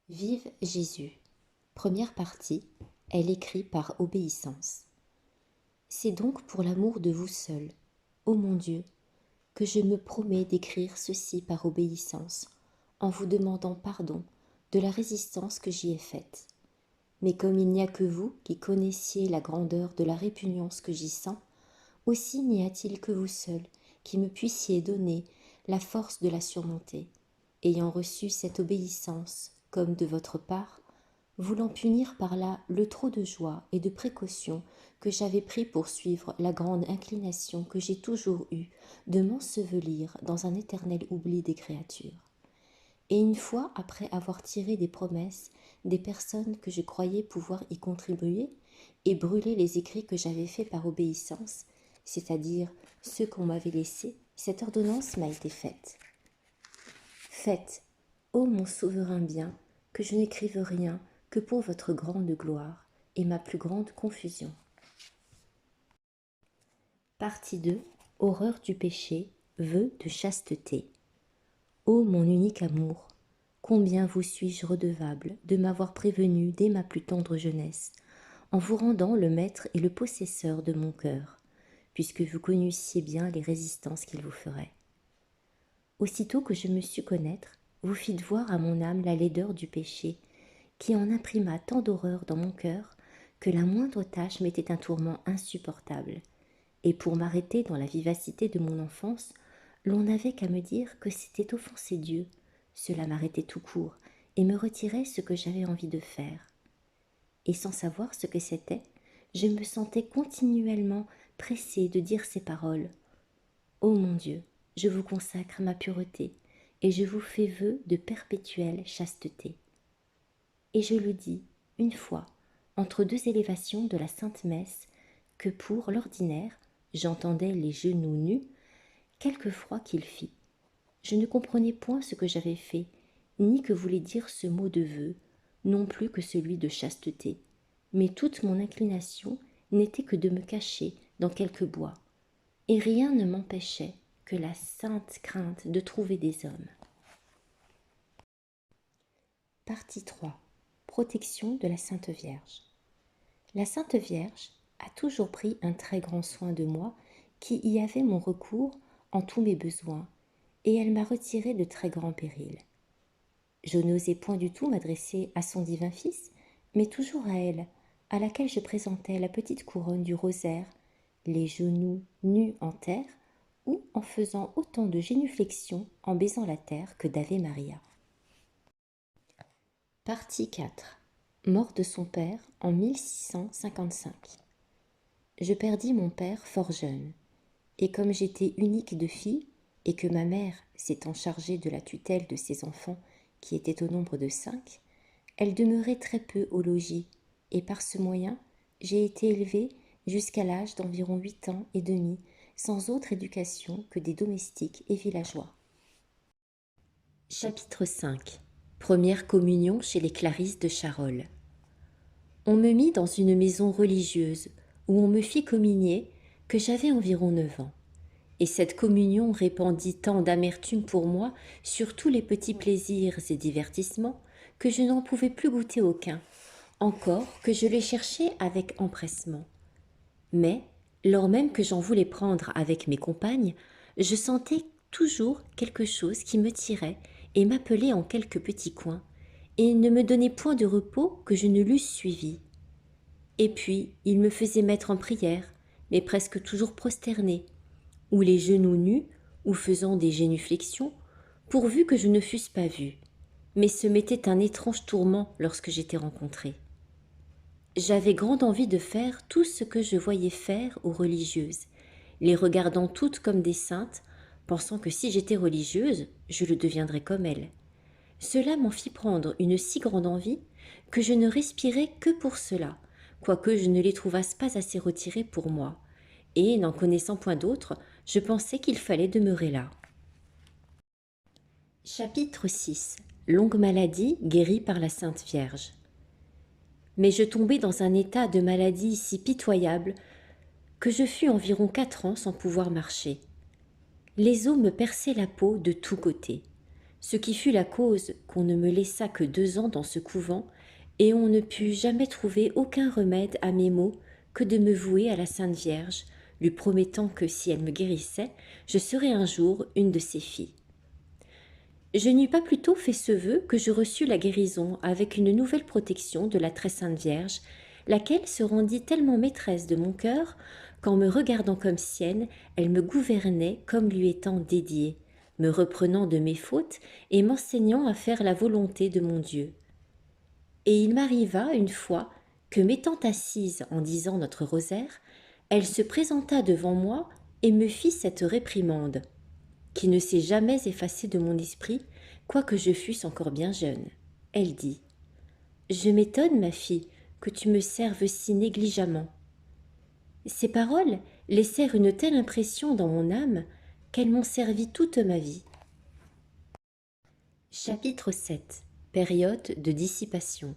Vive Jésus. Première partie, elle écrit par obéissance. C'est donc pour l'amour de vous seul, ô mon Dieu, que je me promets d'écrire ceci par obéissance, en vous demandant pardon de la résistance que j'y ai faite. Mais comme il n'y a que vous qui connaissiez la grandeur de la répugnance que j'y sens, aussi n'y a-t-il que vous seul qui me puissiez donner la force de la surmonter. Ayant reçu cette obéissance comme de votre part, voulant punir par là le trop de joie et de précaution que j'avais pris pour suivre la grande inclination que j'ai toujours eue de m'ensevelir dans un éternel oubli des créatures. Et une fois après avoir tiré des promesses des personnes que je croyais pouvoir y contribuer et brûlé les écrits que j'avais faits par obéissance, c'est-à-dire ceux qu'on m'avait laissés, cette ordonnance m'a été faite. Faites, ô mon souverain bien, que je n'écrive rien que pour votre grande gloire et ma plus grande confusion. Partie 2. Horreur du péché, vœu de chasteté. Ô mon unique amour, combien vous suis-je redevable de m'avoir prévenu dès ma plus tendre jeunesse, en vous rendant le maître et le possesseur de mon cœur, puisque vous connussiez bien les résistances qu'il vous ferait. Aussitôt que je me sus connaître, vous fîtes voir à mon âme la laideur du péché, qui en imprima tant d'horreur dans mon cœur que la moindre tâche m'était un tourment insupportable. Et pour m'arrêter dans la vivacité de mon enfance, l'on n'avait qu'à me dire que c'était offenser Dieu. Cela m'arrêtait tout court et me retirait ce que j'avais envie de faire. Et sans savoir ce que c'était, je me sentais continuellement pressée de dire ces paroles. Ô mon Dieu, je vous consacre ma pureté et je vous fais vœu de perpétuelle chasteté. Et je le dis, une fois, entre deux élévations de la Sainte Messe, que pour l'ordinaire, j'entendais les genoux nus, quelque froid qu'il fit. Je ne comprenais point ce que j'avais fait, ni que voulait dire ce mot de vœu, non plus que celui de chasteté, mais toute mon inclination n'était que de me cacher dans quelque bois, et rien ne m'empêchait que la sainte crainte de trouver des hommes. Partie 3. Protection de la Sainte Vierge. La Sainte Vierge a toujours pris un très grand soin de moi qui y avait mon recours en tous mes besoins, et elle m'a retiré de très grands périls. Je n'osais point du tout m'adresser à son divin Fils, mais toujours à elle, à laquelle je présentais la petite couronne du rosaire, les genoux nus en terre, ou en faisant autant de génuflexions en baisant la terre que d'Ave Maria. Partie 4. Mort de son père en 1655. Je perdis mon père fort jeune, et comme j'étais unique de filles, et que ma mère s'étant chargée de la tutelle de ses enfants, qui étaient au nombre de 5, elle demeurait très peu au logis, et par ce moyen, j'ai été élevée jusqu'à l'âge d'environ 8 ans et demi, sans autre éducation que des domestiques et villageois. Chapitre 5. Première communion chez les Clarisses de Charolles. On me mit dans une maison religieuse où on me fit communier que j'avais environ 9 ans. Et cette communion répandit tant d'amertume pour moi sur tous les petits plaisirs et divertissements que je n'en pouvais plus goûter aucun, encore que je les cherchais avec empressement. Mais, lors même que j'en voulais prendre avec mes compagnes, je sentais toujours quelque chose qui me tirait et m'appelait en quelque petit coin, et ne me donnait point de repos que je ne l'eusse suivi. Et puis, il me faisait mettre en prière, mais presque toujours prosterné, ou les genoux nus, ou faisant des génuflexions, pourvu que je ne fusse pas vue, mais ce m'était un étrange tourment lorsque j'étais rencontrée. J'avais grande envie de faire tout ce que je voyais faire aux religieuses, les regardant toutes comme des saintes, pensant que si j'étais religieuse, je le deviendrais comme elles. Cela m'en fit prendre une si grande envie que je ne respirais que pour cela, quoique je ne les trouvasse pas assez retirées pour moi, et, n'en connaissant point d'autres, je pensais qu'il fallait demeurer là. Chapitre 6. Longue maladie guérie par la Sainte Vierge. Mais je tombai dans un état de maladie si pitoyable que je fus environ 4 ans sans pouvoir marcher. Les os me perçaient la peau de tous côtés. ce qui fut la cause qu'on ne me laissa que 2 ans dans ce couvent, et on ne put jamais trouver aucun remède à mes maux que de me vouer à la Sainte Vierge, lui promettant que si elle me guérissait, je serais un jour une de ses filles. Je n'eus pas plus tôt fait ce vœu que je reçus la guérison avec une nouvelle protection de la très Sainte Vierge, laquelle se rendit tellement maîtresse de mon cœur qu'en me regardant comme sienne, elle me gouvernait comme lui étant dédiée, me reprenant de mes fautes et m'enseignant à faire la volonté de mon Dieu. Et il m'arriva une fois que, m'étant assise en disant notre rosaire, elle se présenta devant moi et me fit cette réprimande, qui ne s'est jamais effacée de mon esprit, quoique je fusse encore bien jeune. Elle dit : « Je m'étonne, ma fille, que tu me serves si négligemment. » Ces paroles laissèrent une telle impression dans mon âme qu'elles m'ont servi toute ma vie. Chapitre 7. Période de dissipation.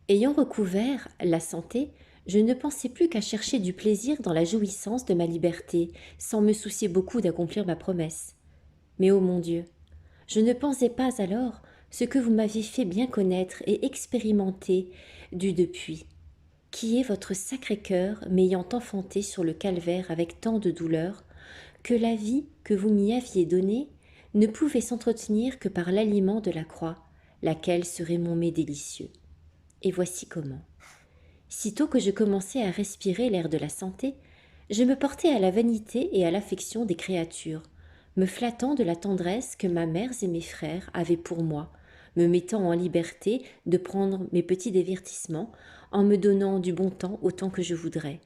Ayant recouvert la santé, je ne pensais plus qu'à chercher du plaisir dans la jouissance de ma liberté, sans me soucier beaucoup d'accomplir ma promesse. Mais ô mon Dieu, je ne pensais pas alors ce que vous m'avez fait bien connaître et expérimenter du depuis, qui est votre sacré cœur m'ayant enfanté sur le calvaire avec tant de douleur, que la vie que vous m'y aviez donnée ne pouvait s'entretenir que par l'aliment de la croix, laquelle serait mon mets délicieux. Et voici comment. Sitôt que je commençai à respirer l'air de la santé, je me portai à la vanité et à l'affection des créatures, me flattant de la tendresse que ma mère et mes frères avaient pour moi, me mettant en liberté de prendre mes petits divertissements, en me donnant du bon temps autant que je voudrais.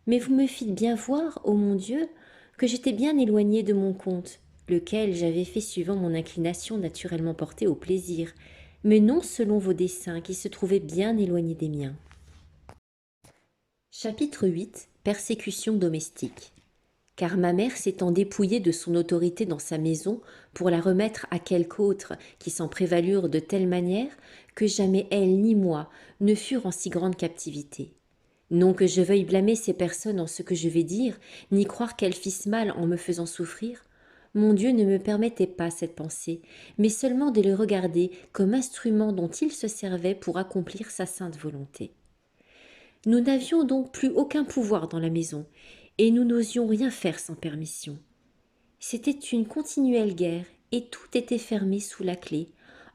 Mais vous me fîtes bien voir, ô mon Dieu, que j'étais bien éloignée de mon compte, lequel j'avais fait suivant mon inclination naturellement portée au plaisir, mais non selon vos desseins qui se trouvaient bien éloignés des miens. Chapitre 8. Persécution domestique. Car ma mère s'étant dépouillée de son autorité dans sa maison pour la remettre à quelque autre qui s'en prévalurent de telle manière que jamais elle ni moi ne furent en si grande captivité. Non que je veuille blâmer ces personnes en ce que je vais dire, ni croire qu'elles fissent mal en me faisant souffrir. Mon Dieu ne me permettait pas cette pensée, mais seulement de les regarder comme instruments dont il se servait pour accomplir sa sainte volonté. Nous n'avions donc plus aucun pouvoir dans la maison, et nous n'osions rien faire sans permission. C'était une continuelle guerre, et tout était fermé sous la clé,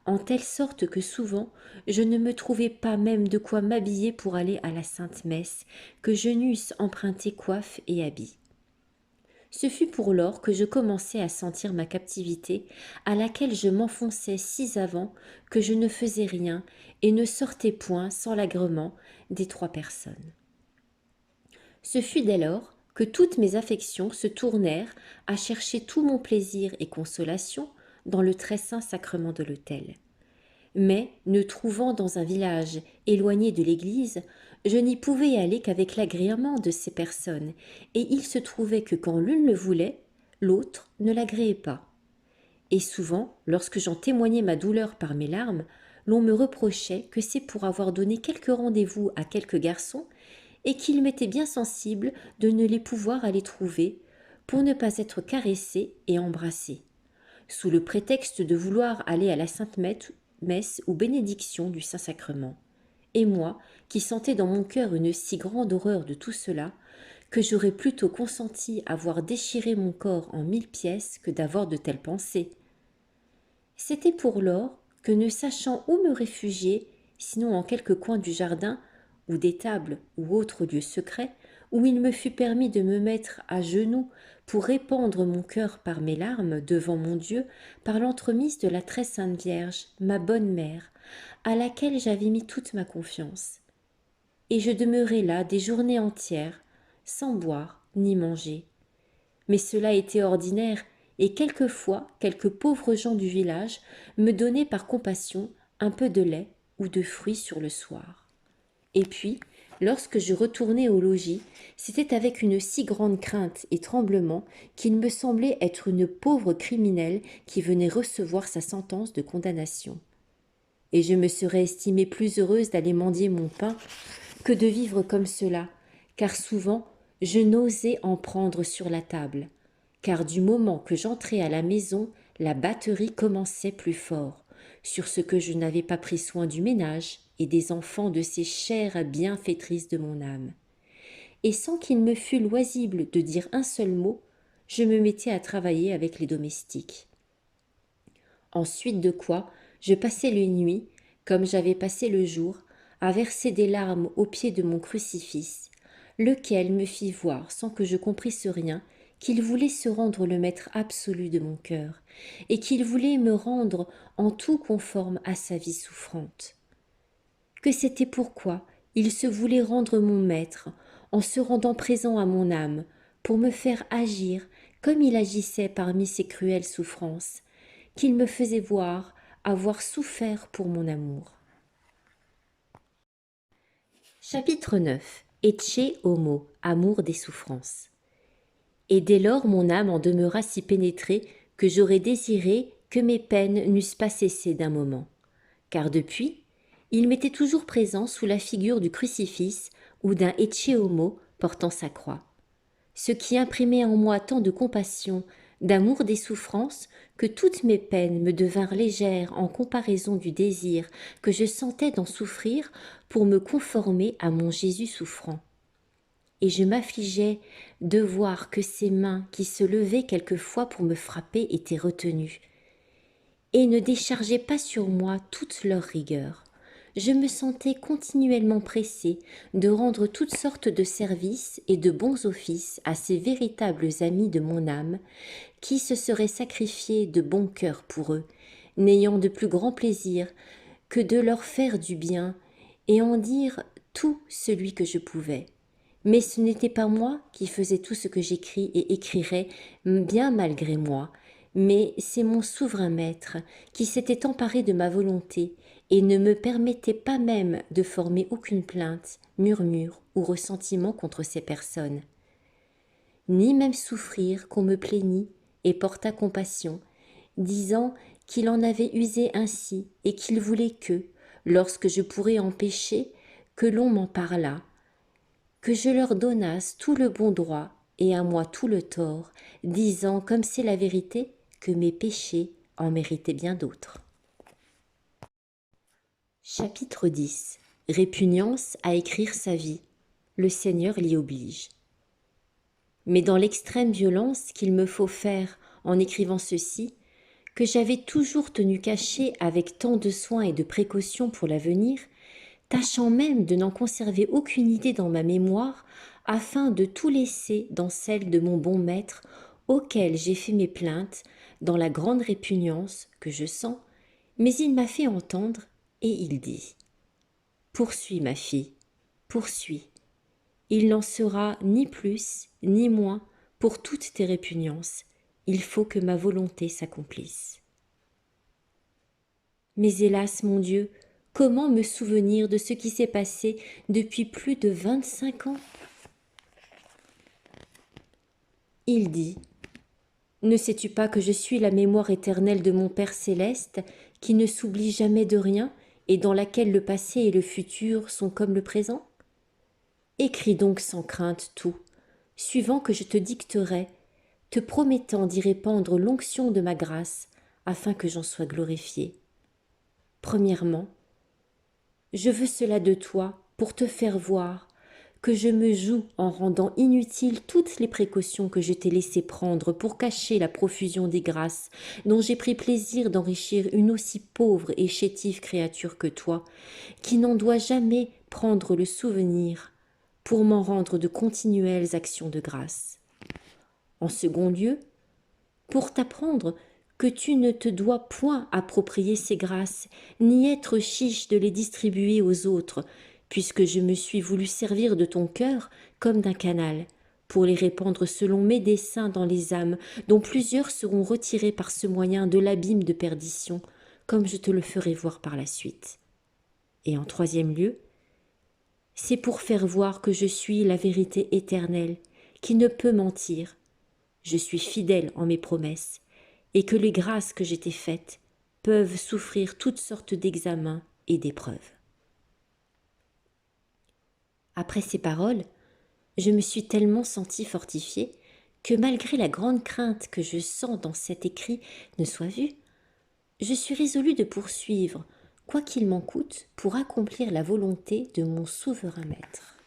en telle sorte que souvent je ne me trouvais pas même de quoi m'habiller pour aller à la sainte messe, que je n'eusse emprunté coiffe et habit. Ce fut pour lors que je commençai à sentir ma captivité, à laquelle je m'enfonçais si avant que je ne faisais rien et ne sortais point sans l'agrément des 3 personnes. Ce fut dès lors que toutes mes affections se tournèrent à chercher tout mon plaisir et consolation dans le très saint sacrement de l'autel. Mais, ne trouvant dans un village éloigné de l'église, je n'y pouvais aller qu'avec l'agrément de ces personnes, et il se trouvait que quand l'une le voulait, l'autre ne l'agréait pas. Et souvent, lorsque j'en témoignais ma douleur par mes larmes, l'on me reprochait que c'est pour avoir donné quelque rendez-vous à quelques garçons, et qu'il m'était bien sensible de ne les pouvoir aller trouver, pour ne pas être caressé et embrassé, sous le prétexte de vouloir aller à la sainte messe ou bénédiction du Saint-Sacrement. Et moi, qui sentais dans mon cœur une si grande horreur de tout cela, que j'aurais plutôt consenti à voir déchirer mon corps en 1000 pièces que d'avoir de telles pensées. C'était pour lors que, ne sachant où me réfugier, sinon en quelque coin du jardin, ou d'étable, ou autre lieu secret, où il me fut permis de me mettre à genoux pour répandre mon cœur par mes larmes devant mon Dieu, par l'entremise de la très sainte Vierge, ma bonne mère, à laquelle j'avais mis toute ma confiance. Et je demeurai là des journées entières, sans boire ni manger. Mais cela était ordinaire, et quelquefois quelques pauvres gens du village me donnaient par compassion un peu de lait ou de fruits sur le soir. Et puis, lorsque je retournais au logis, c'était avec une si grande crainte et tremblement qu'il me semblait être une pauvre criminelle qui venait recevoir sa sentence de condamnation. Et je me serais estimée plus heureuse d'aller mendier mon pain que de vivre comme cela, car souvent je n'osais en prendre sur la table, car du moment que j'entrais à la maison, la batterie commençait plus fort, sur ce que je n'avais pas pris soin du ménage et des enfants de ces chères bienfaitrices de mon âme. Et sans qu'il me fût loisible de dire un seul mot, je me mettais à travailler avec les domestiques. Ensuite de quoi, je passais les nuits, comme j'avais passé le jour, à verser des larmes au pied de mon crucifix, lequel me fit voir, sans que je comprisse rien, qu'il voulait se rendre le maître absolu de mon cœur, et qu'il voulait me rendre en tout conforme à sa vie souffrante. Que c'était pourquoi il se voulait rendre mon maître, en se rendant présent à mon âme, pour me faire agir comme il agissait parmi ses cruelles souffrances, qu'il me faisait voir avoir souffert pour mon amour. Chapitre 9. Ecce homo, amour des souffrances. Et dès lors mon âme en demeura si pénétrée que j'aurais désiré que mes peines n'eussent pas cessé d'un moment. Car depuis, il m'était toujours présent sous la figure du crucifix ou d'un ecce homo portant sa croix. Ce qui imprimait en moi tant de compassion, d'amour des souffrances, que toutes mes peines me devinrent légères en comparaison du désir que je sentais d'en souffrir pour me conformer à mon Jésus souffrant. Et je m'affligeais de voir que ses mains qui se levaient quelquefois pour me frapper étaient retenues, et ne déchargeaient pas sur moi toute leur rigueur. Je me sentais continuellement pressée de rendre toutes sortes de services et de bons offices à ces véritables amis de mon âme, qui se seraient sacrifiés de bon cœur pour eux, n'ayant de plus grand plaisir que de leur faire du bien et en dire tout celui que je pouvais. Mais ce n'était pas moi qui faisais tout ce que j'écris et écrirais, bien malgré moi, mais c'est mon souverain maître qui s'était emparé de ma volonté et ne me permettait pas même de former aucune plainte, murmure ou ressentiment contre ces personnes, ni même souffrir qu'on me plaignît et portât compassion, disant qu'il en avait usé ainsi et qu'il voulait que, lorsque je pourrais en pécher, que l'on m'en parlât, que je leur donnasse tout le bon droit et à moi tout le tort, disant, comme c'est la vérité, que mes péchés en méritaient bien d'autres. Chapitre 10. Répugnance à écrire sa vie. Le Seigneur l'y oblige. Mais dans l'extrême violence qu'il me faut faire en écrivant ceci, que j'avais toujours tenu caché avec tant de soin et de précaution pour l'avenir, tâchant même de n'en conserver aucune idée dans ma mémoire, afin de tout laisser dans celle de mon bon maître, auquel j'ai fait mes plaintes, dans la grande répugnance que je sens, mais il m'a fait entendre, et il dit « Poursuis, ma fille, poursuis. Il n'en sera ni plus, ni moins, pour toutes tes répugnances. Il faut que ma volonté s'accomplisse. » Mais hélas, mon Dieu, comment me souvenir de ce qui s'est passé depuis plus de 25 ans? Il dit « Ne sais-tu pas que je suis la mémoire éternelle de mon Père céleste, qui ne s'oublie jamais de rien et dans laquelle le passé et le futur sont comme le présent? Écris donc sans crainte tout, suivant que je te dicterai, te promettant d'y répandre l'onction de ma grâce, afin que j'en sois glorifié. Premièrement, je veux cela de toi pour te faire voir que je me joue en rendant inutiles toutes les précautions que je t'ai laissé prendre pour cacher la profusion des grâces dont j'ai pris plaisir d'enrichir une aussi pauvre et chétive créature que toi, qui n'en doit jamais prendre le souvenir pour m'en rendre de continuelles actions de grâce. En second lieu, pour t'apprendre que tu ne te dois point approprier ces grâces, ni être chiche de les distribuer aux autres, puisque je me suis voulu servir de ton cœur comme d'un canal, pour les répandre selon mes desseins dans les âmes, dont plusieurs seront retirées par ce moyen de l'abîme de perdition, comme je te le ferai voir par la suite. Et en troisième lieu, c'est pour faire voir que je suis la vérité éternelle, qui ne peut mentir. Je suis fidèle en mes promesses, et que les grâces que j'ai faites peuvent souffrir toutes sortes d'examens et d'épreuves. Après ces paroles, je me suis tellement sentie fortifiée que malgré la grande crainte que je sens dans cet écrit ne soit vue, je suis résolue de poursuivre, quoi qu'il m'en coûte, pour accomplir la volonté de mon souverain maître.